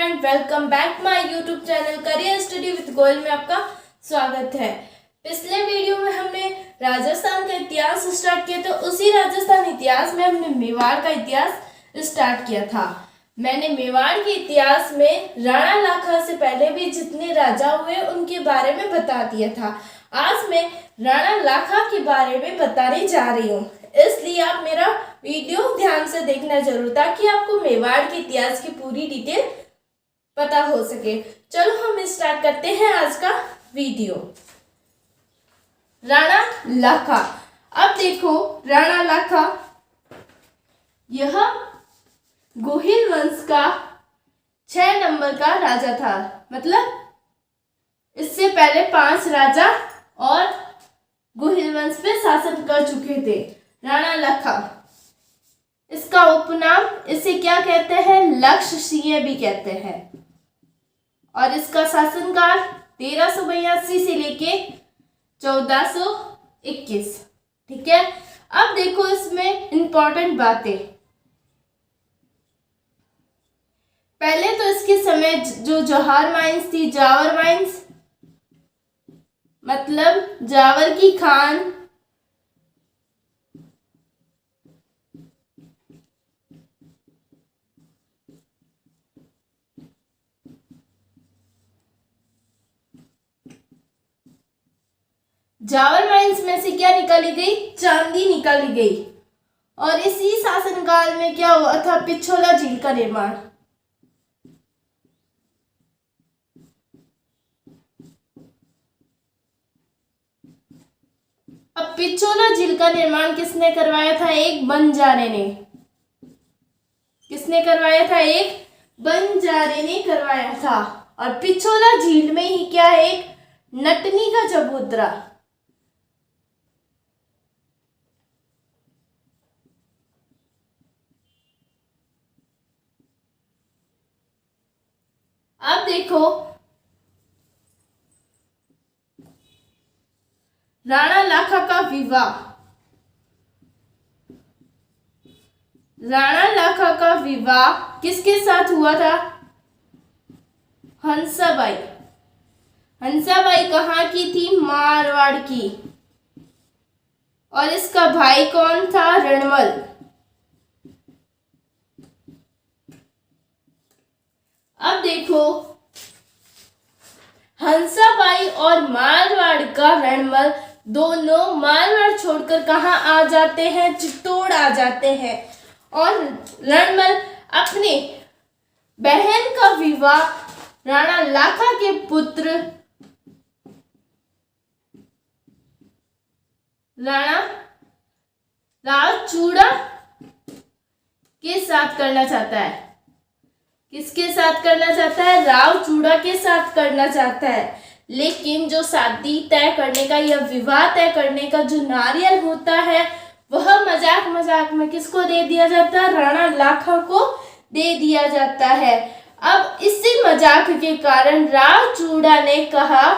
Friend, welcome back my YouTube channel career study with Goyal में आपका स्वागत है। पिछले वीडियो में हमने राजस्थान का इतिहास स्टार्ट किया था। उसी राजस्थान इतिहास में हमने मेवाड़ का इतिहास स्टार्ट किया था। मैंने मेवाड़ के इतिहास में राणा लाखा से पहले भी जितने राजा हुए उनके बारे में बता दिया था। आज मैं राणा लाखा के बारे में बताने जा रही हूँ, इसलिए आप मेरा वीडियो ध्यान से देखना जरूर ताकि आपको मेवाड़ के इतिहास की पूरी डिटेल पता हो सके। चलो हम स्टार्ट करते हैं आज का वीडियो। राणा लाखा। अब देखो, राणा लाखा यह गोहिल वंश का 6 नंबर का राजा था। मतलब इससे पहले 5 राजा और गोहिल वंश पे शासन कर चुके थे। राणा लाखा, इसका उपनाम इसे क्या कहते हैं? लक्ष्य सिंह भी कहते हैं। और इसका शासनकाल 1382 से लेके 1421। ठीक है। अब देखो इसमें इंपॉर्टेंट बातें। पहले तो इसके समय जो जौहर माइंस थी, जावर माइंस मतलब जावर की खान, जावर माइंस में से क्या निकाली गई? चांदी निकाली गई। और इसी शासनकाल में क्या हुआ था? पिछोला झील का निर्माण। अब पिछोला झील का निर्माण किसने करवाया था? एक बंजारे ने। किसने करवाया था? एक बंजारे ने करवाया था। और पिछोला झील में ही क्या है? एक नटनी का चबूतरा। अब देखो, राणा लाखा का विवाह। राणा लाखा का विवाह किसके साथ हुआ था? हंसाबाई। हंसाबाई कहाँ की थी? मारवाड़ की। और इसका भाई कौन था? रणमल। अब देखो, हंसाबाई और मारवाड़ का रणमल दोनों मारवाड़ छोड़कर कहाँ आ जाते हैं? चित्तौड़ आ जाते हैं। और रणमल अपने बहन का विवाह राणा लाखा के पुत्र राणा रावचूड़ा के साथ करना चाहता है। किसके साथ करना चाहता है? रावचूड़ा के साथ करना चाहता है। लेकिन जो शादी तय करने का या विवाह तय करने का जो नारियल होता है वह मजाक मजाक में किसको दे दिया जाता है? राणा लाखा को दे दिया जाता है। अब इसी मजाक के कारण रावचूड़ा ने कहा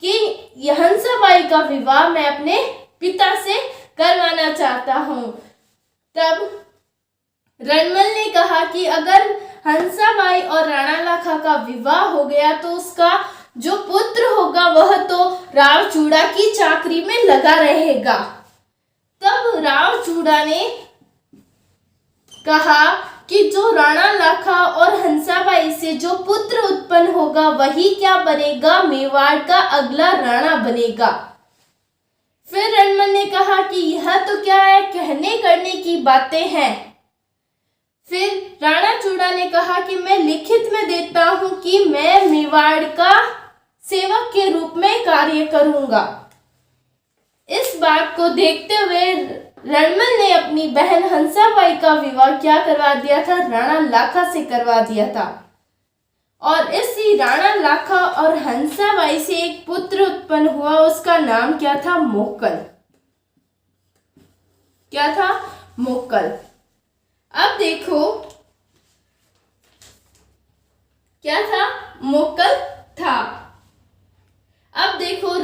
कि हंसाबाई का विवाह मैं अपने पिता से करवाना चाहता हूं। तब रणमल ने कहा कि अगर हंसाबाई और राणा लाखा का विवाह हो गया तो उसका जो पुत्र होगा वह तो रावचूड़ा की चाकरी में लगा रहेगा। तब रावचूड़ा ने कहा कि जो राणा लाखा और हंसाबाई से जो पुत्र उत्पन्न होगा वही क्या बनेगा? मेवाड़ का अगला राणा बनेगा। फिर रणमल ने कहा कि यह तो क्या है, कहने करने की बातें हैं। फिर राणाचूड़ा ने कहा कि मैं लिखित में देता हूं कि मैं मेवाड़ का सेवक के रूप में कार्य करूंगा। इस बात को देखते हुए रणमल ने अपनी बहन हंसाबाई का विवाह क्या करवा दिया था? राणा लाखा से करवा दिया था। और इसी राणा लाखा और हंसाबाई से एक पुत्र उत्पन्न हुआ। उसका नाम क्या था? मोक्कल। क्या था? मोक्कल। अब देखो, क्या था? मोक्कल था। अब देखो,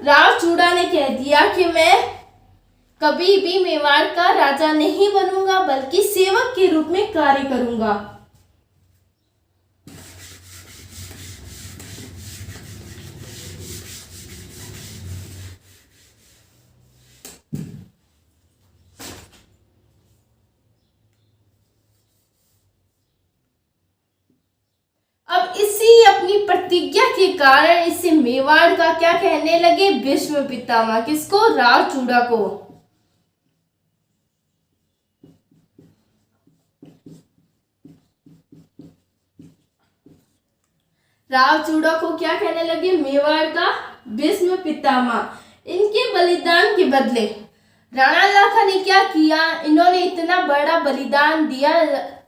रावचूड़ा ने कह दिया कि मैं कभी भी मेवाड़ का राजा नहीं बनूंगा बल्कि सेवक के रूप में कार्य करूंगा। प्रतिज्ञा के कारण इसे मेवाड़ का क्या कहने लगे, भीष्म पितामह। किसको, राव चूड़ा को। राव चूड़ा को क्या कहने लगे, मेवाड़ का भीष्म पितामह। इनके बलिदान के बदले राणा लाखा ने क्या किया, इन्होंने इतना बड़ा बलिदान दिया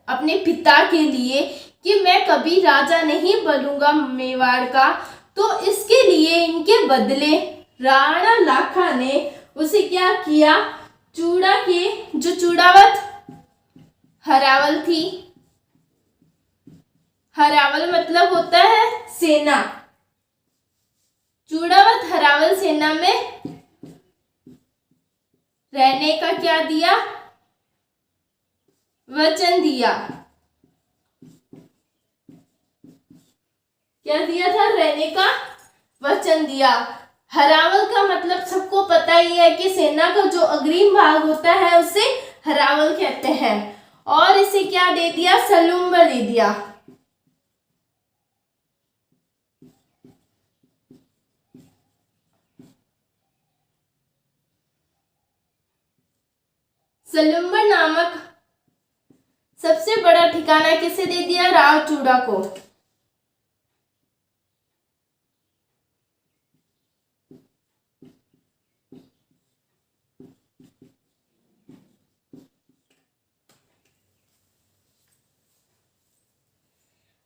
अपने पिता के लिए कि मैं कभी राजा नहीं बनूंगा मेवाड़ का। तो इसके लिए इनके बदले राणा लाखा ने उसे क्या किया, चूड़ा के जो चूड़ावत हरावल थी, हरावल मतलब होता है सेना, चूड़ावत हरावल सेना में रहने का क्या दिया, वचन दिया। क्या दिया था, रहने का वचन दिया। हरावल का मतलब सबको पता ही है कि सेना का जो अग्रिम भाग होता है उसे हरावल कहते हैं। और इसे क्या दे दिया, सलूम्बर दे दिया। सलूम्बर नामक सबसे बड़ा ठिकाना किसे दे दिया, राव चूड़ा को।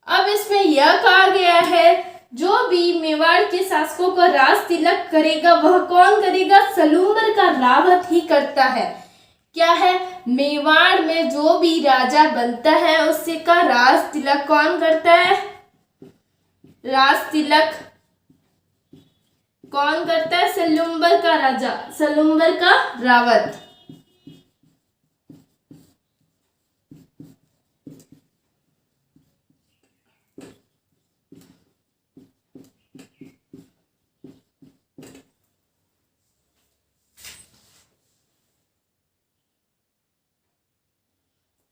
अब इसमें यह कहा गया है, जो भी मेवाड़ के शासकों का राज तिलक करेगा वह कौन करेगा, सलूम्बर का रावत ही करता है। क्या है, मेवाड़ में जो भी राजा बनता है उससे का राज तिलक कौन करता है, राज तिलक कौन करता है, सलूम्बर का राजा, सलूम्बर का रावत।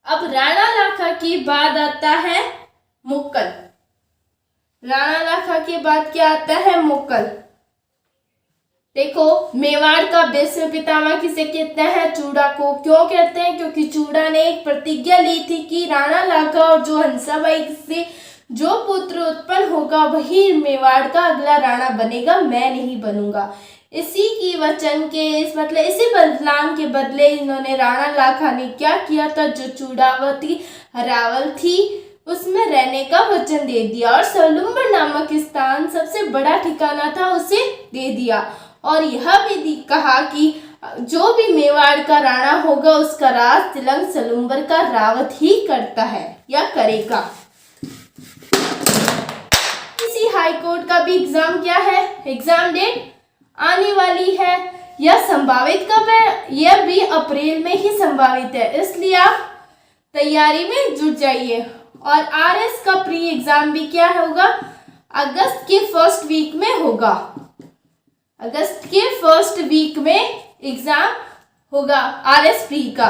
अब राणा लाखा के बाद आता है मुक्कल। राणा लाखा के बाद क्या आता है, मुक्कल। देखो, मेवाड़ का भीष्म पितामह किसे कहते हैं, चूड़ा को। क्यों कहते हैं, क्योंकि चूड़ा ने एक प्रतिज्ञा ली थी कि राणा लाखा और जो हंसाबाई से जो पुत्र उत्पन्न होगा वही मेवाड़ का अगला राणा बनेगा, मैं नहीं बनूंगा। इसी की वचन के मतलब इसी बदलाव के बदले इन्होंने राणा लाखा ने क्या किया था, जो चूड़ावती हरावल थी उसमें रहने का वचन दे दिया और सलूम्बर नामक स्थान सबसे बड़ा ठिकाना था उसे दे दिया। और यह भी कहा कि जो भी मेवाड़ का राणा होगा उसका राज तिलक सलूम्बर का रावत ही करता है या करेगा। इसी हाई कोर्ट का भी एग्जाम क्या है, एग्जाम डेट आने वाली है। यह संभावित कब है, यह भी अप्रैल में ही संभावित है, इसलिए आप तैयारी में जुट जाइए। और आरएस का प्री एग्जाम भी क्या होगा, अगस्त के फर्स्ट वीक में होगा। अगस्त के फर्स्ट वीक में एग्जाम होगा आरएस प्री का।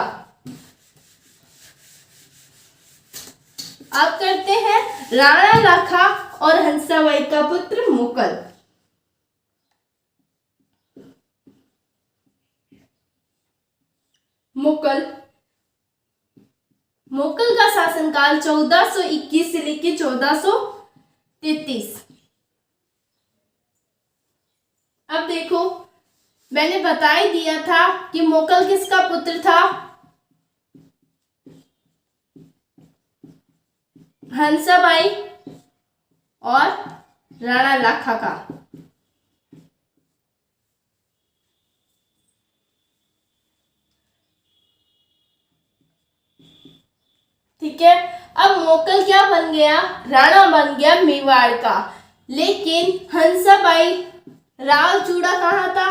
अब करते हैं राणा लाखा और हंसाबाई का पुत्र मुकल। मुकल का शासनकाल 1421 से लेकर 1433। अब देखो, मैंने बता ही दिया था कि मुकल किसका पुत्र था, हंसाबाई और राणा लाखा का। ठीक है, अब मुकल क्या बन गया, राणा बन गया मेवाड़ का। लेकिन हंसाबाई राव चूड़ा कहाँ था,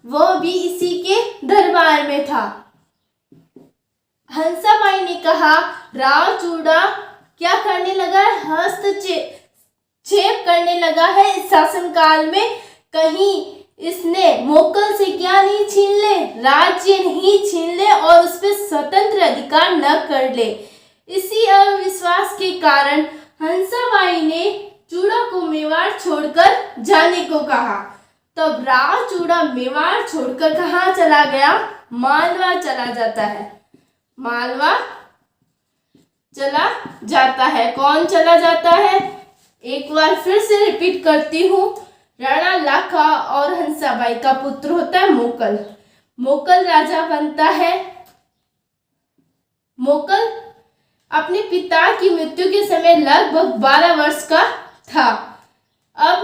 वह भी इसी के दरबार में था। हंसाबाई ने कहा राव चूड़ा क्या करने लगा है, हस्तक्षेप करने लगा है इस शासनकाल में, कहीं इसने मुकल से क्या नहीं छीन ले, राज्य नहीं छीन ले और उस पर स्वतंत्र अधिकार न कर ले। इसी अविश्वास के कारण हंसाबाई ने चूड़ा को मेवाड़ छोड़कर जाने को कहा। तब राव चूड़ा मेवाड़ छोड़कर कहाँ चला गया? मालवा चला जाता है। मालवा चला जाता है। कौन चला जाता है? एक बार फिर से रिपीट करती हूँ। राणा लाखा और हंसाबाई का पुत्र होता है मोकल। मोकल राजा बनता है। मोकल अपने पिता की मृत्यु के समय लगभग 12 वर्ष का था। अब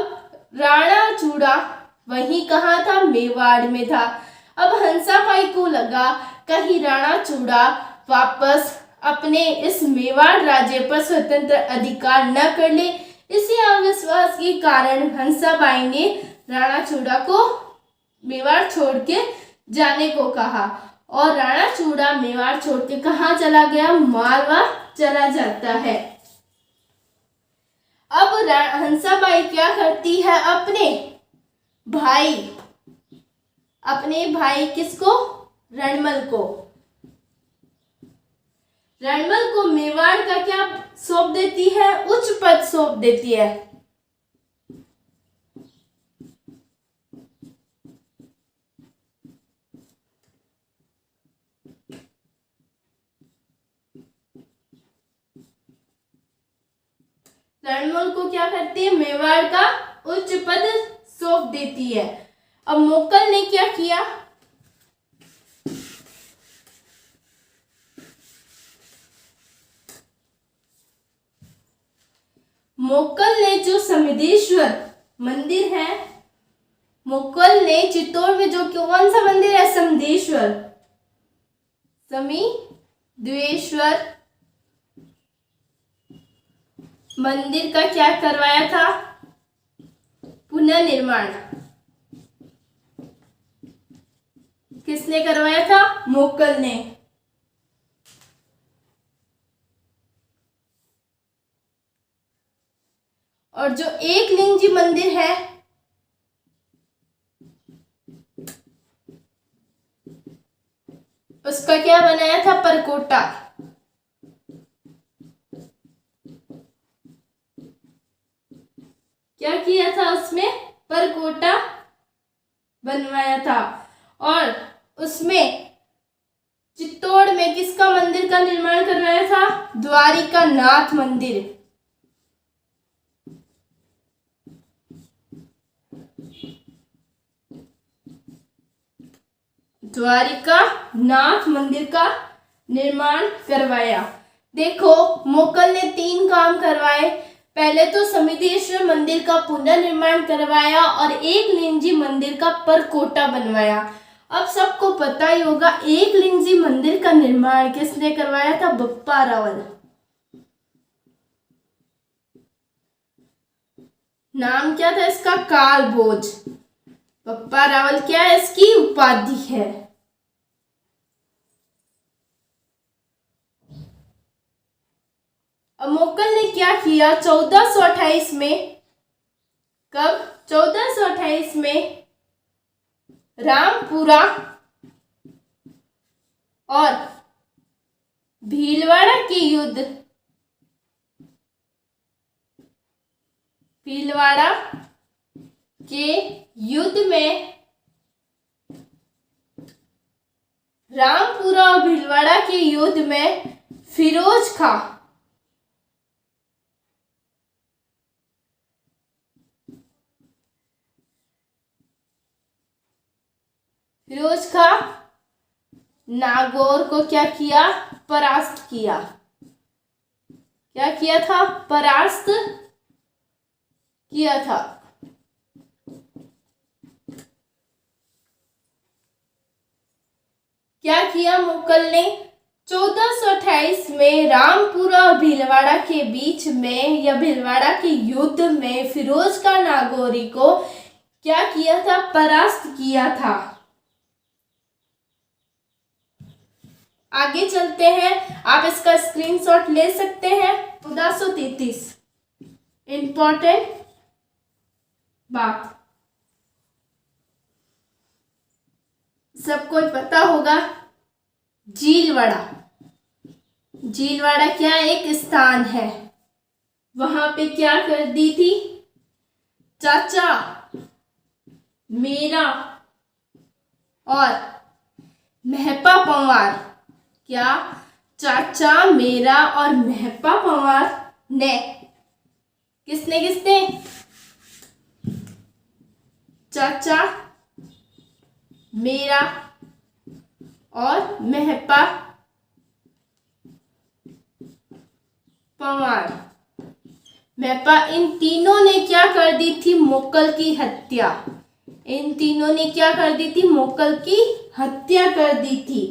राणा चूड़ा वहीं कहाँ था? मेवाड़ में था। अब हंसाबाई को लगा कहीं राणा चूड़ा वापस अपने इस मेवाड़ राज्य पर स्वतंत्र अधिकार न कर ले। इसी अविश्वास के कारण हंसाबाई ने राणा चूड़ा को मेवाड़ छोड़ के जाने को कहा और राणा चूड़ा मेवाड़ छोड़ के कहाँ चला गया? मालवा चला जाता है। अब हंसाबाई क्या करती है? अपने भाई किसको? रणमल को मेवाड़ का क्या सौंप देती है? उच्च पद सौंप देती है। रणमल को क्या करती है? मेवाड़ का उच्च पद सौंप देती है। अब मोकल ने क्या किया? मोकल ने जो समिधेश्वर मंदिर है, मोकल ने चित्तौड़ में जो कौन सा मंदिर है? समिधेश्वर, समिधेश्वर मंदिर का क्या करवाया था? पुनर्निर्माण। किसने करवाया था? मोकल ने। और जो एकलिंगजी मंदिर है, उसका क्या बनाया था? परकोटा। क्या किया था उसमें? परकोटा बनवाया था। और उसमें चित्तौड़ में किसका मंदिर का निर्माण करवाया था? द्वारिका नाथ मंदिर। द्वारिका नाथ मंदिर का निर्माण करवाया। देखो, मोकल ने 3 काम करवाए। पहले तो समिधेश्वर मंदिर का पुनर्निर्माण करवाया और एकलिंगजी मंदिर का परकोटा बनवाया। अब सबको पता ही होगा एकलिंगजी मंदिर का निर्माण किसने करवाया था? बप्पा रावल। नाम क्या था इसका? कालभोज। बप्पा रावल क्या है? इसकी उपाधि है। अब मोकल ने क्या किया? 1428 में, कब? 1428 में रामपुरा और भीलवाड़ा के युद्ध, भीलवाड़ा के युद्ध में रामपुरा और भीलवाड़ा के युद्ध में फिरोज खां नागौर को क्या किया? परास्त किया। क्या किया था? परास्त किया था। क्या किया मोकल ने? 1428 में रामपुरा और भीलवाड़ा के बीच में या भीलवाड़ा के युद्ध में फिरोज खां नागौरी को क्या किया था? परास्त किया था। आगे चलते हैं, आप इसका स्क्रीनशॉट ले सकते हैं। 1433 इंपॉर्टेंट बात सबको पता होगा, झीलवाड़ा। झीलवाड़ा क्या एक स्थान है? वहां पे क्या कर दी थी? चाचा, मेरा और महपा पंवार। क्या? चाचा, मेरा और महपा पंवार ने, किसने किसने? चाचा, मेरा और महपा पंवार, महपा, इन तीनों ने क्या कर दी थी? मोकल की हत्या। इन तीनों ने क्या कर दी थी? मोकल की हत्या कर दी थी।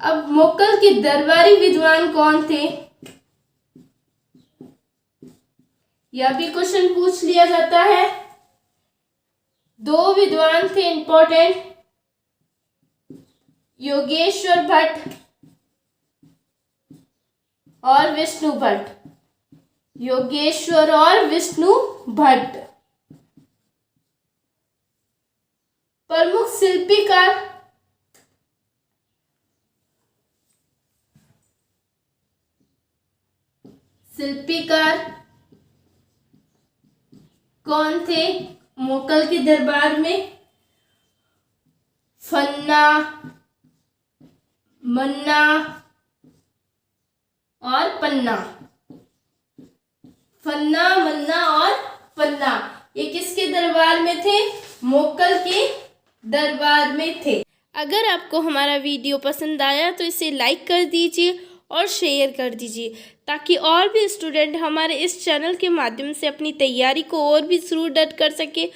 अब मोकल के दरबारी विद्वान कौन थे? यह भी क्वेश्चन पूछ लिया जाता है। दो विद्वान थे इंपॉर्टेंट, योगेश्वर भट्ट और विष्णु भट्ट। योगेश्वर और विष्णु भट्ट। प्रमुख शिल्पीकार, कौन थे मोकल के दरबार में? फन्ना, मन्ना और पन्ना। फन्ना, मन्ना और पन्ना, ये किसके दरबार में थे? मोकल के दरबार में थे। अगर आपको हमारा वीडियो पसंद आया तो इसे लाइक कर दीजिए और शेयर कर दीजिए, ताकि और भी स्टूडेंट हमारे इस चैनल के माध्यम से अपनी तैयारी को और भी सुदृढ़ कर सके।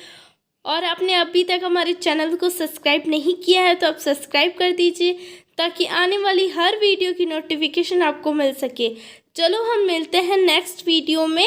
और आपने अभी तक हमारे चैनल को सब्सक्राइब नहीं किया है तो आप सब्सक्राइब कर दीजिए, ताकि आने वाली हर वीडियो की नोटिफिकेशन आपको मिल सके। चलो हम मिलते हैं नेक्स्ट वीडियो में।